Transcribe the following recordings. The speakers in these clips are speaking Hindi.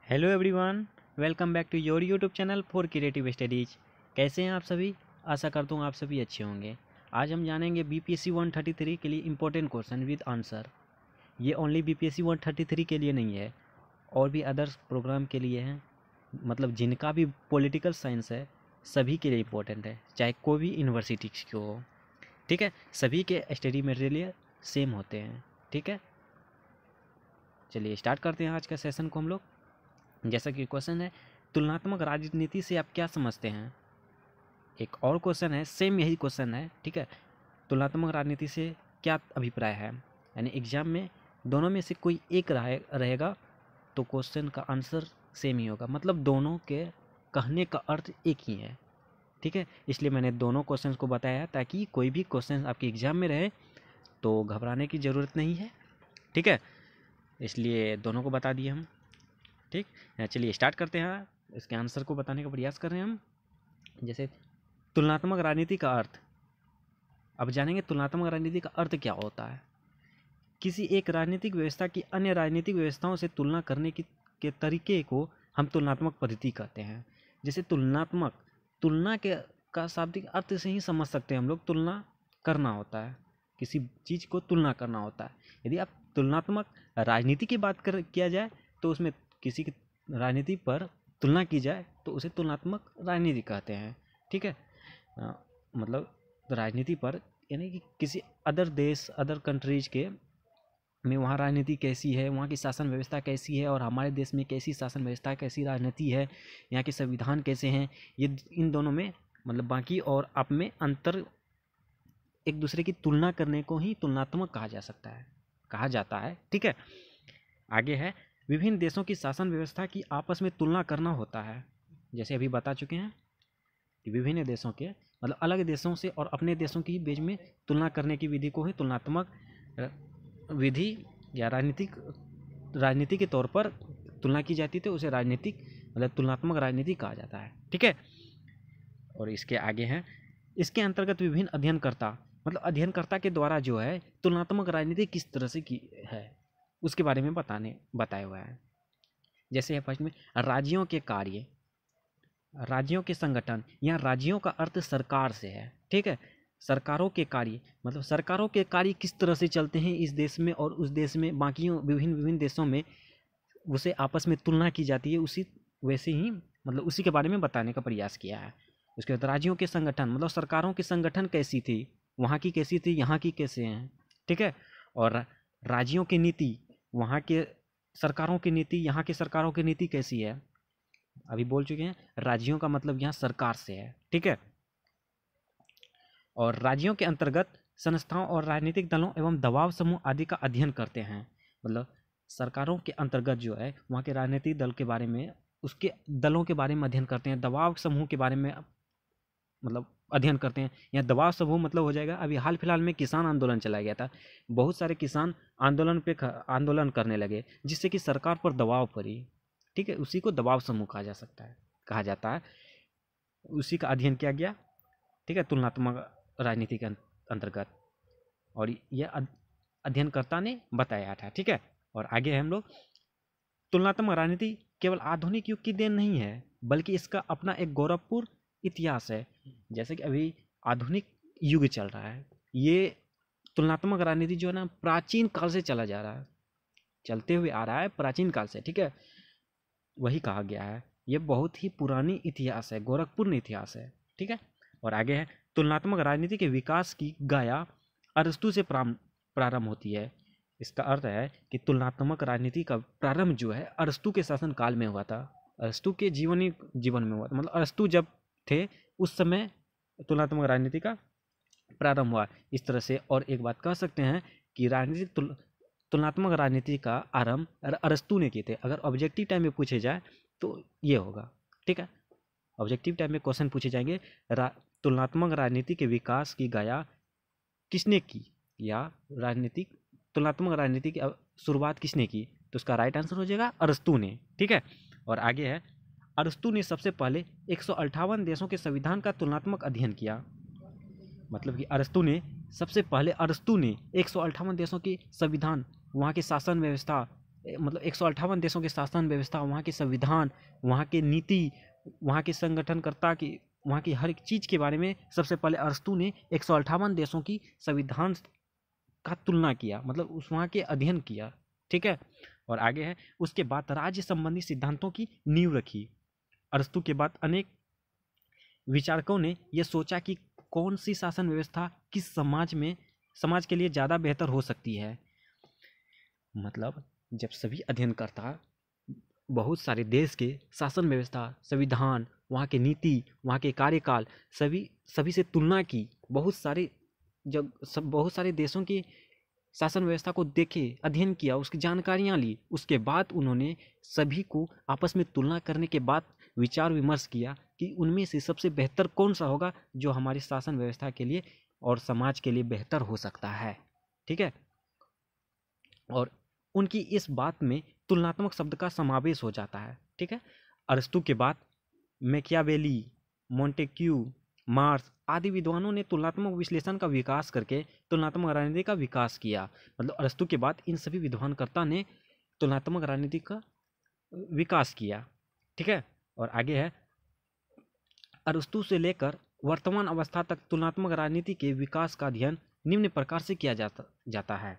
Hello everyone, welcome back to your YouTube channel for creative studies. कैसे हैं आप सभी? आशा करता हूँ आप सभी अच्छे होंगे। आज हम जानेंगे बीपीएससी 133 के लिए इम्पोर्टेंट क्वेश्चन विद आंसर। ये ओनली बीपीएससी 133 के लिए नहीं है, और भी अदर्स प्रोग्राम के लिए हैं। मतलब जिनका भी पॉलिटिकल साइंस है सभी के लिए इम्पोर्टेंट है, चाहे कोई भी यूनिवर्सिटी की हो। ठीक है, सभी के स्टडी मटेरियल सेम होते हैं। ठीक है, चलिए स्टार्ट करते हैं आज का सेशन को हम लोग। जैसा कि क्वेश्चन है, तुलनात्मक राजनीति से आप क्या समझते हैं। एक और क्वेश्चन है, सेम यही क्वेश्चन है। ठीक है, तुलनात्मक राजनीति से क्या अभिप्राय है। यानी एग्जाम में दोनों में से कोई एक रहेगा तो क्वेश्चन का आंसर सेम ही होगा। मतलब दोनों के कहने का अर्थ एक ही है। ठीक है, इसलिए मैंने दोनों क्वेश्चन को बताया ताकि कोई भी क्वेश्चन आपके एग्जाम में रहे तो घबराने की ज़रूरत नहीं है। ठीक है, इसलिए दोनों को बता दिए हम। ठीक, चलिए स्टार्ट करते हैं। इसके आंसर को बताने का प्रयास कर रहे हैं हम। जैसे तुलनात्मक राजनीति का अर्थ, अब जानेंगे तुलनात्मक राजनीति का अर्थ क्या होता है। किसी एक राजनीतिक व्यवस्था की अन्य राजनीतिक व्यवस्थाओं से तुलना करने की के तरीके को हम तुलनात्मक पद्धति कहते हैं। जैसे तुलनात्मक, तुलना के का शाब्दिक अर्थ से ही समझ सकते हैं हम लोग। तुलना करना होता है, किसी चीज़ को तुलना करना होता है। यदि आप तुलनात्मक राजनीति की बात किया जाए तो उसमें किसी की राजनीति पर तुलना की जाए तो उसे तुलनात्मक राजनीति कहते हैं। ठीक है, मतलब राजनीति पर यानी कि किसी अदर देश, अदर कंट्रीज के में वहाँ राजनीति कैसी है, वहाँ की शासन व्यवस्था कैसी है, और हमारे देश में कैसी शासन व्यवस्था, कैसी राजनीति है, यहाँ के संविधान कैसे हैं, ये इन दोनों में मतलब बाकी और आप में अंतर, एक दूसरे की तुलना करने को ही तुलनात्मक कहा जाता है। ठीक है, आगे है, विभिन्न देशों की शासन व्यवस्था की आपस में तुलना करना होता है। जैसे अभी बता चुके हैं कि विभिन्न देशों के मतलब अलग देशों से और अपने देशों की बीच में तुलना करने की विधि को ही तुलनात्मक विधि या राजनीति के तौर पर तुलना की जाती थी, उसे राजनीतिक मतलब तुलनात्मक राजनीति कहा जाता है। ठीक है, और इसके आगे हैं, इसके अंतर्गत विभिन्न अध्ययनकर्ता, मतलब अध्ययनकर्ता के द्वारा जो है तुलनात्मक राजनीति किस तरह से की है उसके बारे में बताया हुआ है। जैसे है फर्स्ट में, राज्यों के कार्य, राज्यों के संगठन। यहाँ राज्यों का अर्थ सरकार से है। ठीक है, सरकारों के कार्य मतलब सरकारों के कार्य किस तरह से चलते हैं इस देश में और उस देश में, बाकी विभिन्न देशों में, उसे आपस में तुलना की जाती है। उसी वैसे ही मतलब उसी के बारे में बताने का प्रयास किया है। उसके बाद राज्यों के संगठन, मतलब सरकारों के संगठन कैसी थी, वहाँ की कैसी थी, यहाँ की कैसे हैं। ठीक है, और राज्यों की नीति, वहाँ के सरकारों की नीति, यहाँ के सरकारों की नीति कैसी है। अभी बोल चुके हैं, राज्यों का मतलब यहाँ सरकार से है। ठीक है, और राज्यों के अंतर्गत संस्थाओं और राजनीतिक दलों एवं दबाव समूह आदि का अध्ययन करते हैं। मतलब सरकारों के अंतर्गत जो है वहाँ के राजनीतिक दल के बारे में, उसके दलों के बारे में अध्ययन करते हैं। दबाव समूह के बारे में मतलब अध्ययन करते हैं। यहाँ दबाव समूह मतलब हो जाएगा, अभी हाल फिलहाल में किसान आंदोलन चलाया गया था, बहुत सारे किसान आंदोलन करने लगे जिससे कि सरकार पर दबाव पड़ी। ठीक है, उसी को दबाव समूह कहा जाता है। उसी का अध्ययन किया गया। ठीक है, तुलनात्मक राजनीति के अंतर्गत, और यह अध्ययनकर्ता ने बताया था। ठीक है, और आगे है हम लोग, तुलनात्मक राजनीति केवल आधुनिक युग की देन नहीं है बल्कि इसका अपना एक गौरवपूर्ण इतिहास है। जैसे कि अभी आधुनिक युग चल रहा है, ये तुलनात्मक राजनीति जो है ना प्राचीन काल से चला जा रहा है, चलते हुए आ रहा है प्राचीन काल से। ठीक है, वही कहा गया है, ये बहुत ही पुरानी इतिहास है, गौरवपूर्ण इतिहास है। ठीक है, और आगे है, तुलनात्मक राजनीति के विकास की गाया अरस्तु से प्रारंभ होती है। इसका अर्थ है कि तुलनात्मक राजनीति का प्रारंभ जो है अरस्तु के शासन काल में हुआ था, अरस्तु के जीवन में हुआ था। मतलब अरस्तु जब थे उस समय तुलनात्मक राजनीति का प्रारंभ हुआ इस तरह से। और एक बात कह सकते हैं कि तुलनात्मक राजनीति का आरंभ अरस्तु ने किए थे। अगर ऑब्जेक्टिव टाइम में पूछे जाए तो ये होगा। ठीक है, ऑब्जेक्टिव टाइम में क्वेश्चन पूछे जाएंगे, तुलनात्मक राजनीति के विकास की गाया किसने की, या तुलनात्मक राजनीति की शुरुआत किसने की, तो उसका राइट आंसर हो जाएगा अरस्तु ने। ठीक है, और आगे है, अरस्तु ने सबसे पहले 158 देशों के संविधान का तुलनात्मक अध्ययन किया। मतलब कि अरस्तु ने 158 देशों के संविधान, वहाँ की शासन व्यवस्था मतलब 158 देशों के शासन व्यवस्था, वहाँ के संविधान, वहाँ के नीति, वहाँ के संगठनकर्ता की, वहाँ की हर एक चीज़ के बारे में सबसे पहले अरस्तू ने 158 देशों की संविधान का तुलना किया, मतलब उस वहाँ के अध्ययन किया। ठीक है, और आगे है, उसके बाद राज्य संबंधी सिद्धांतों की नींव रखी। अरस्तू के बाद अनेक विचारकों ने यह सोचा कि कौन सी शासन व्यवस्था किस समाज के लिए ज़्यादा बेहतर हो सकती है। मतलब जब सभी अध्ययनकर्ता बहुत सारे देश के शासन व्यवस्था, संविधान, वहाँ के नीति, वहाँ के कार्यकाल, सभी से तुलना की, बहुत सारे देशों की शासन व्यवस्था को देखे, अध्ययन किया, उसकी जानकारियाँ ली, उसके बाद उन्होंने सभी को आपस में तुलना करने के बाद विचार विमर्श किया कि उनमें से सबसे बेहतर कौन सा होगा जो हमारी शासन व्यवस्था के लिए और समाज के लिए बेहतर हो सकता है। ठीक है, और उनकी इस बात में तुलनात्मक शब्द का समावेश हो जाता है। ठीक है, अरस्तू के बाद मैकियावेली, मोंटेक्यू, मार्क्स आदि विद्वानों ने तुलनात्मक विश्लेषण का विकास करके तुलनात्मक राजनीति का विकास किया। मतलब अरस्तू के बाद इन सभी विद्वानकर्ता ने तुलनात्मक राजनीति का विकास किया। ठीक है, और आगे है, अरस्तू से लेकर वर्तमान अवस्था तक तुलनात्मक राजनीति के विकास का अध्ययन निम्न प्रकार से किया जाता है।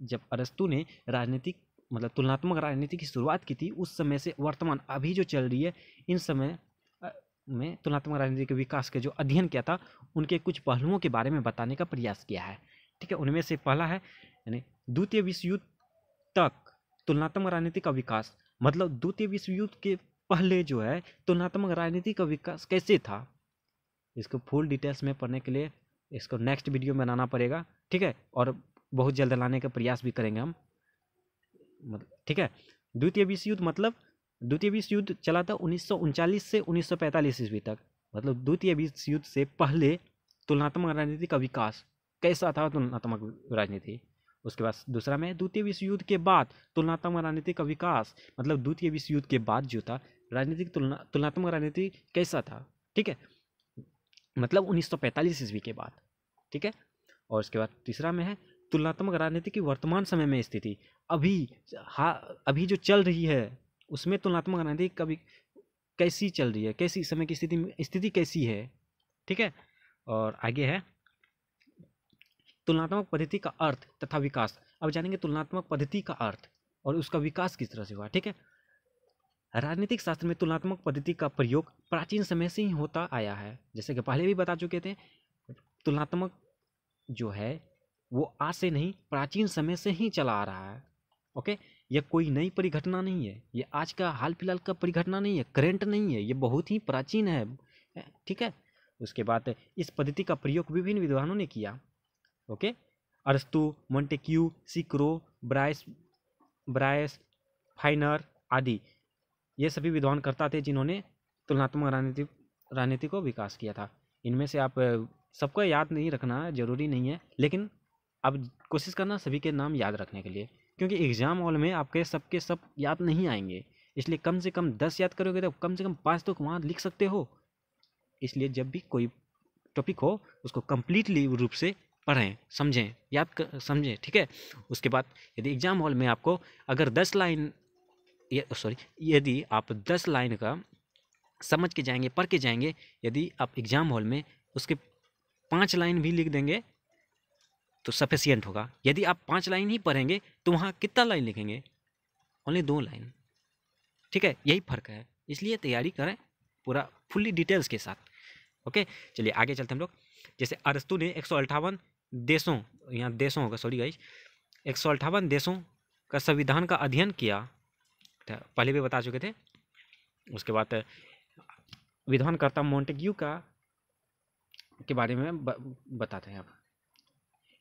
जब अरस्तू ने राजनीतिक मतलब तुलनात्मक राजनीति की शुरुआत की थी, उस समय से वर्तमान अभी जो चल रही है, इन समय में तुलनात्मक राजनीति के विकास के जो अध्ययन किया था, उनके कुछ पहलुओं के बारे में बताने का प्रयास किया है। ठीक है, उनमें से पहला है यानी द्वितीय विश्व युद्ध तक तुलनात्मक राजनीति का विकास। मतलब द्वितीय विश्व युद्ध के पहले जो है तुलनात्मक राजनीति का विकास कैसे था, इसको फुल डिटेल्स में पढ़ने के लिए इसको नेक्स्ट वीडियो में बनाना पड़ेगा। ठीक है, और बहुत जल्द लाने का प्रयास भी करेंगे हम। मतलब ठीक है, द्वितीय विश्व युद्ध मतलब द्वितीय विश्व युद्ध चला था 1939 से 1945 ईस्वी तक। मतलब द्वितीय विश्व युद्ध से पहले तुलनात्मक राजनीति का विकास कैसा था, तुलनात्मक राजनीति। उसके बाद दूसरा में द्वितीय विश्व युद्ध के बाद तुलनात्मक राजनीति का विकास, मतलब द्वितीय विश्व युद्ध के बाद जो था राजनीतिक तुलनात्मक राजनीति कैसा था। ठीक है, मतलब 1945 ईस्वी के बाद। ठीक है, और उसके बाद तीसरा में है तुलनात्मक राजनीति की वर्तमान समय में स्थिति। अभी जो चल रही है उसमें तुलनात्मक राजनीति कभी कैसी चल रही है, कैसी समय की स्थिति कैसी है। ठीक है, और आगे है तुलनात्मक पद्धति का अर्थ तथा विकास। अब जानेंगे तुलनात्मक पद्धति का अर्थ और उसका विकास किस तरह से हुआ। ठीक है, राजनीतिक शास्त्र में तुलनात्मक पद्धति का प्रयोग प्राचीन समय से ही होता आया है। जैसे कि पहले भी बता चुके थे, तुलनात्मक जो है वो आज से नहीं, प्राचीन समय से ही चला आ रहा है। ओके, यह कोई नई परिघटना नहीं है, ये आज का हाल फिलहाल का परिघटना नहीं है, करंट नहीं है, ये बहुत ही प्राचीन है। ठीक है, उसके बाद इस पद्धति का प्रयोग विभिन्न विद्वानों ने किया। ओके, अरस्तू, मोंटेक्यू, सिक्रो, ब्रायस, फाइनर आदि ये सभी विद्वानकर्ता थे जिन्होंने तुलनात्मक राजनीति को विकास किया था। इनमें से आप सबको याद नहीं रखना जरूरी नहीं है, लेकिन अब कोशिश करना सभी के नाम याद रखने के लिए, क्योंकि एग्जाम हॉल में आपके सबके सब याद नहीं आएंगे। इसलिए कम से कम 10 याद करोगे तो कम से कम 5 तो वहाँ लिख सकते हो। इसलिए जब भी कोई टॉपिक हो उसको कम्प्लीटली रूप से पढ़ें, समझें, समझें। ठीक है, उसके बाद यदि एग्जाम हॉल में आपको अगर 10 लाइन यदि आप 10 लाइन का समझ के जाएंगे, पढ़ के जाएंगे, यदि आप एग्जाम हॉल में उसके 5 लाइन भी लिख देंगे तो सफिशिएंट होगा। यदि आप 5 लाइन ही पढ़ेंगे तो वहाँ कितना लाइन लिखेंगे, ओनली 2 लाइन। ठीक है, यही फर्क है। इसलिए तैयारी करें पूरा फुल्ली डिटेल्स के साथ। ओके, चलिए आगे चलते हम लोग। जैसे अरस्तू ने 158 देशों, यहाँ देशों होगा, सॉरी गाइस, 158 देशों का संविधान का अध्ययन किया, पहले भी बता चुके थे। उसके बाद विद्वानकर्ता मोंटेग्यू के बारे में बताते हैं। अब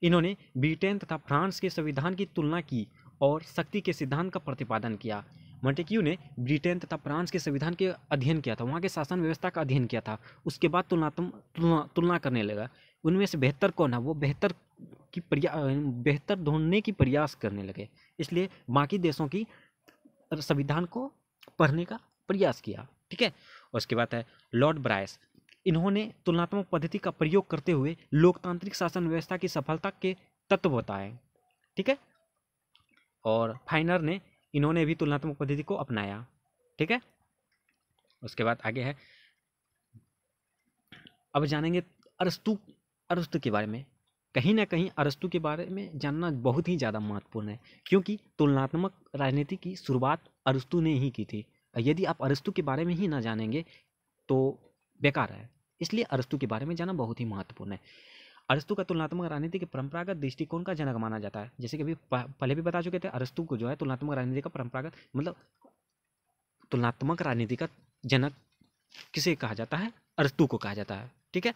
इन्होंने ब्रिटेन तथा फ्रांस के संविधान की तुलना की और शक्ति के सिद्धांत का प्रतिपादन किया। मोंटेग्यू ने ब्रिटेन तथा फ्रांस के संविधान के अध्ययन किया था, वहाँ के शासन व्यवस्था का अध्ययन किया था। उसके बाद तुलना करने लगा, उनमें से बेहतर कौन है, वो बेहतर ढूंढने की प्रयास करने लगे। इसलिए बाकी देशों की संविधान को पढ़ने का प्रयास किया। ठीक है, और उसके बाद है लॉर्ड ब्रायस। इन्होंने तुलनात्मक पद्धति का प्रयोग करते हुए लोकतांत्रिक शासन व्यवस्था की सफलता के तत्व बताए। ठीक है, और फाइनर ने इन्होंने भी तुलनात्मक पद्धति को अपनाया। ठीक है, उसके बाद आगे है, अब जानेंगे अरस्तु अरस्तु के बारे में। कहीं ना कहीं अरस्तु के बारे में जानना बहुत ही ज़्यादा महत्वपूर्ण है, क्योंकि तुलनात्मक राजनीति की शुरुआत अरस्तु ने ही की थी। यदि आप अरस्तु के बारे में ही ना जानेंगे तो बेकार है, इसलिए अरस्तु के बारे में जानना बहुत ही महत्वपूर्ण है। अरस्तु का तुलनात्मक राजनीति के परंपरागत दृष्टिकोण का जनक माना जाता है। जैसे कि अभी पहले भी बता चुके थे, अरस्तु को जो है तुलनात्मक राजनीति का परंपरागत मतलब तुलनात्मक राजनीति का जनक किसे कहा जाता है? अरस्तु को कहा जाता है। ठीक है,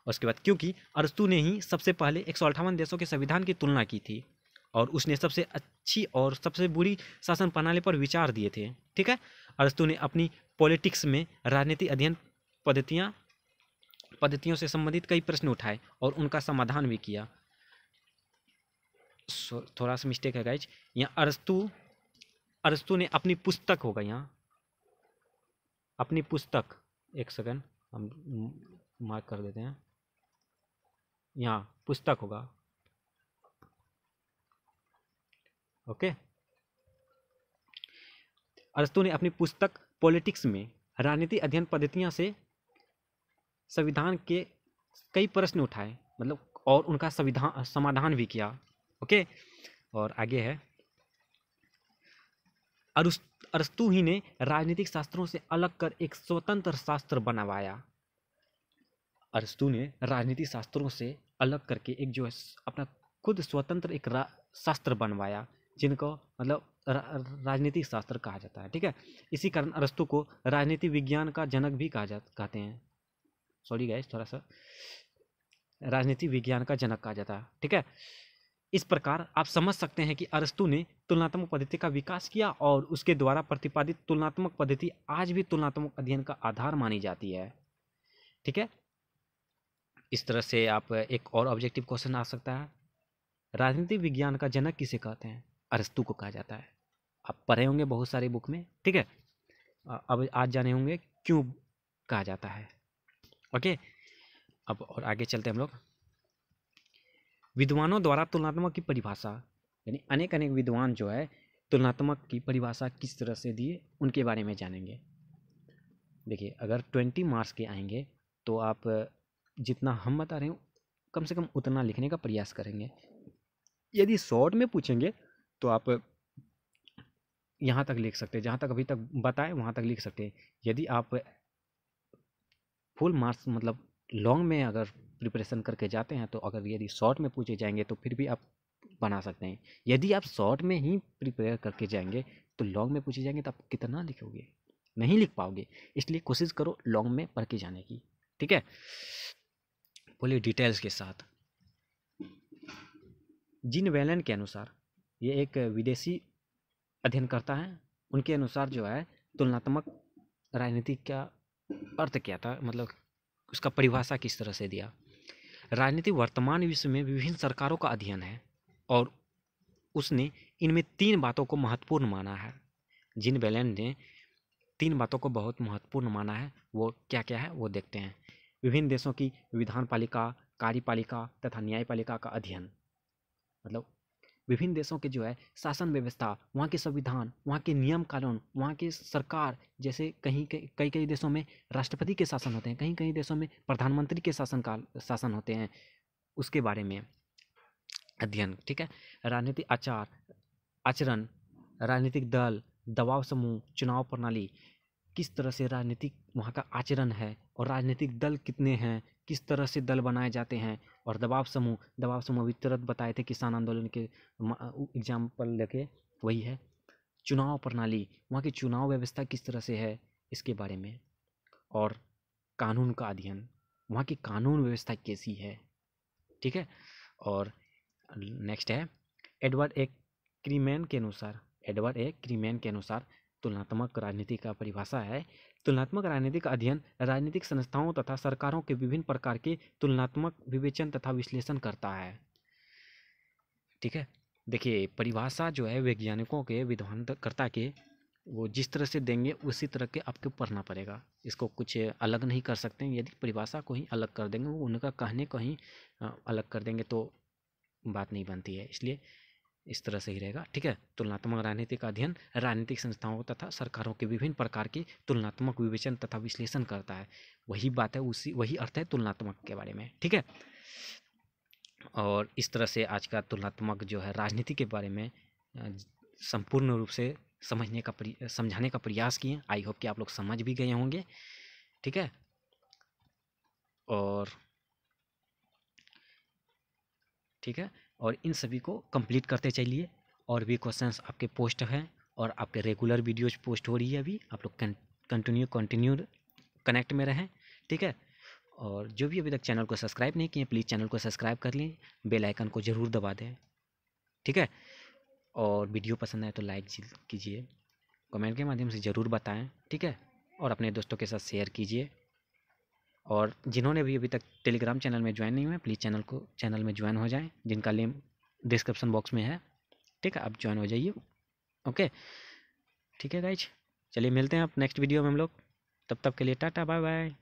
उसके बाद क्योंकि अरस्तु ने ही सबसे पहले 158 देशों के संविधान की तुलना की थी और उसने सबसे अच्छी और सबसे बुरी शासन प्रणाली पर विचार दिए थे। ठीक है, अरस्तु ने अपनी पॉलिटिक्स में राजनीति अध्ययन पद्धतियों से संबंधित कई प्रश्न उठाए और उनका समाधान भी किया। थोड़ा सा मिस्टेक है गाइज, यहाँ अरस्तु ने अपनी पुस्तक होगा, यहाँ अपनी पुस्तक, एक सेकंड हम मार्क कर देते हैं, यहाँ पुस्तक होगा। ओके, अरस्तु ने अपनी पुस्तक पॉलिटिक्स में राजनीति अध्ययन पद्धतियां से संविधान के कई प्रश्न उठाए, मतलब और उनका समाधान भी किया। ओके, और आगे है, अरस्तु ही ने राजनीतिक शास्त्रों से अलग कर एक स्वतंत्र शास्त्र बनवाया। अरस्तु ने राजनीतिक शास्त्रों से अलग करके एक जो है अपना खुद स्वतंत्र एक शास्त्र बनवाया, जिनको मतलब राजनीतिक शास्त्र कहा जाता है। ठीक है, इसी कारण अरस्तु को राजनीति विज्ञान का जनक भी कहते हैं। सॉरी गाइस, थोड़ा सा राजनीति विज्ञान का जनक कहा जाता है। ठीक है, इस प्रकार आप समझ सकते हैं कि अरस्तु ने तुलनात्मक पद्धति का विकास किया और उसके द्वारा प्रतिपादित तुलनात्मक पद्धति आज भी तुलनात्मक अध्ययन का आधार मानी जाती है। ठीक है, इस तरह से आप एक और ऑब्जेक्टिव क्वेश्चन आ सकता है, राजनीतिक विज्ञान का जनक किसे कहते हैं? अरस्तु को कहा जाता है। आप पढ़े होंगे बहुत सारे बुक में। ठीक है, अब आज जाने होंगे क्यों कहा जाता है। ओके, अब और आगे चलते हैं हम लोग। विद्वानों द्वारा तुलनात्मक की परिभाषा, यानी अनेक अनेक विद्वान जो है तुलनात्मक की परिभाषा किस तरह से दिए उनके बारे में जानेंगे। देखिए, अगर 20 मार्क्स के आएंगे तो आप जितना हम बता रहे हो कम से कम उतना लिखने का प्रयास करेंगे। यदि शॉर्ट में पूछेंगे तो आप यहाँ तक लिख सकते हैं, जहाँ तक अभी तक बताए वहाँ तक लिख सकते हैं। यदि आप फुल मार्क्स मतलब लॉन्ग में अगर प्रिपरेशन करके जाते हैं तो अगर यदि शॉर्ट में पूछे जाएंगे तो फिर भी आप बना सकते हैं। यदि आप शॉर्ट में ही प्रिपेयर करके जाएंगे तो लॉन्ग में पूछे जाएंगे तो आप कितना लिखोगे? नहीं लिख पाओगे। इसलिए कोशिश करो लॉन्ग में पढ़ के जाने की। ठीक है, बोलिए डिटेल्स के साथ। जिन वैलन के अनुसार, ये एक विदेशी अध्ययनकर्ता है, उनके अनुसार जो है तुलनात्मक राजनीति का अर्थ क्या था, मतलब उसका परिभाषा किस तरह से दिया। राजनीति वर्तमान विश्व में विभिन्न सरकारों का अध्ययन है और उसने इनमें 3 बातों को महत्वपूर्ण माना है। जिन वैलन ने 3 बातों को बहुत महत्वपूर्ण माना है, वो क्या क्या है वो देखते हैं। विभिन्न देशों की विधानपालिका, कार्यपालिका तथा न्यायपालिका का अध्ययन, मतलब विभिन्न देशों के जो है शासन व्यवस्था, वहाँ के संविधान, वहाँ के नियम कानून, वहाँ की सरकार, जैसे कई देशों में राष्ट्रपति के शासन होते हैं, कई देशों में प्रधानमंत्री के शासन होते हैं, उसके बारे में अध्ययन। ठीक है, राजनीतिक आचरण, राजनीतिक दल, दबाव समूह, चुनाव प्रणाली, किस तरह से राजनीतिक वहाँ का आचरण है और राजनीतिक दल कितने हैं, किस तरह से दल बनाए जाते हैं, और दबाव समूह अभी तुरंत बताए थे किसान आंदोलन के एग्जाम्पल लेके, वही है। चुनाव प्रणाली, वहाँ की चुनाव व्यवस्था किस तरह से है इसके बारे में, और कानून का अध्ययन, वहाँ की कानून व्यवस्था कैसी है। ठीक है, और नेक्स्ट है एडवर्ड ए क्रीमैन के अनुसार तुलनात्मक राजनीति का परिभाषा है, तुलनात्मक राजनीति का अध्ययन राजनीतिक संस्थाओं तथा सरकारों के विभिन्न प्रकार के तुलनात्मक विवेचन तथा विश्लेषण करता है। ठीक है, देखिए परिभाषा जो है वैज्ञानिकों के, विद्वानकर्ता के, वो जिस तरह से देंगे उसी तरह के आपको पढ़ना पड़ेगा। इसको कुछ अलग नहीं कर सकते हैं। यदि परिभाषा को ही अलग कर देंगे, वो उनका कहने को ही अलग कर देंगे तो बात नहीं बनती है। इसलिए इस तरह से ही रहेगा, ठीक है। तुलनात्मक राजनीति का अध्ययन राजनीतिक संस्थाओं तथा सरकारों के विभिन्न प्रकार की तुलनात्मक विवेचन तथा विश्लेषण करता है। वही बात है, वही अर्थ है तुलनात्मक के बारे में, ठीक है। और इस तरह से आज का तुलनात्मक जो है राजनीति के बारे में संपूर्ण रूप से समझाने का प्रयास किए। आई होप कि आप लोग समझ भी गए होंगे, ठीक है। और ठीक है, और इन सभी को कंप्लीट करते चलिए। और भी क्वेश्चंस आपके पोस्ट हैं और आपके रेगुलर वीडियोज पोस्ट हो रही है अभी। आप लोग कंटिन्यू कनेक्ट में रहें, ठीक है। और जो भी अभी तक चैनल को सब्सक्राइब नहीं किए, प्लीज़ चैनल को सब्सक्राइब कर लें, बेल आइकन को ज़रूर दबा दें, ठीक है। और वीडियो पसंद आए तो लाइक कीजिए, कमेंट के माध्यम से ज़रूर बताएं, ठीक है। और अपने दोस्तों के साथ शेयर कीजिए। और जिन्होंने भी अभी तक टेलीग्राम चैनल में ज्वाइन नहीं हुए, प्लीज़ चैनल में ज्वाइन हो जाएं, जिनका लिंक डिस्क्रिप्शन बॉक्स में है, ठीक है। आप ज्वाइन हो जाइए, ओके, ठीक है गाइज। चलिए मिलते हैं आप नेक्स्ट वीडियो में हम लोग। तब तक के लिए टाटा बाय बाय।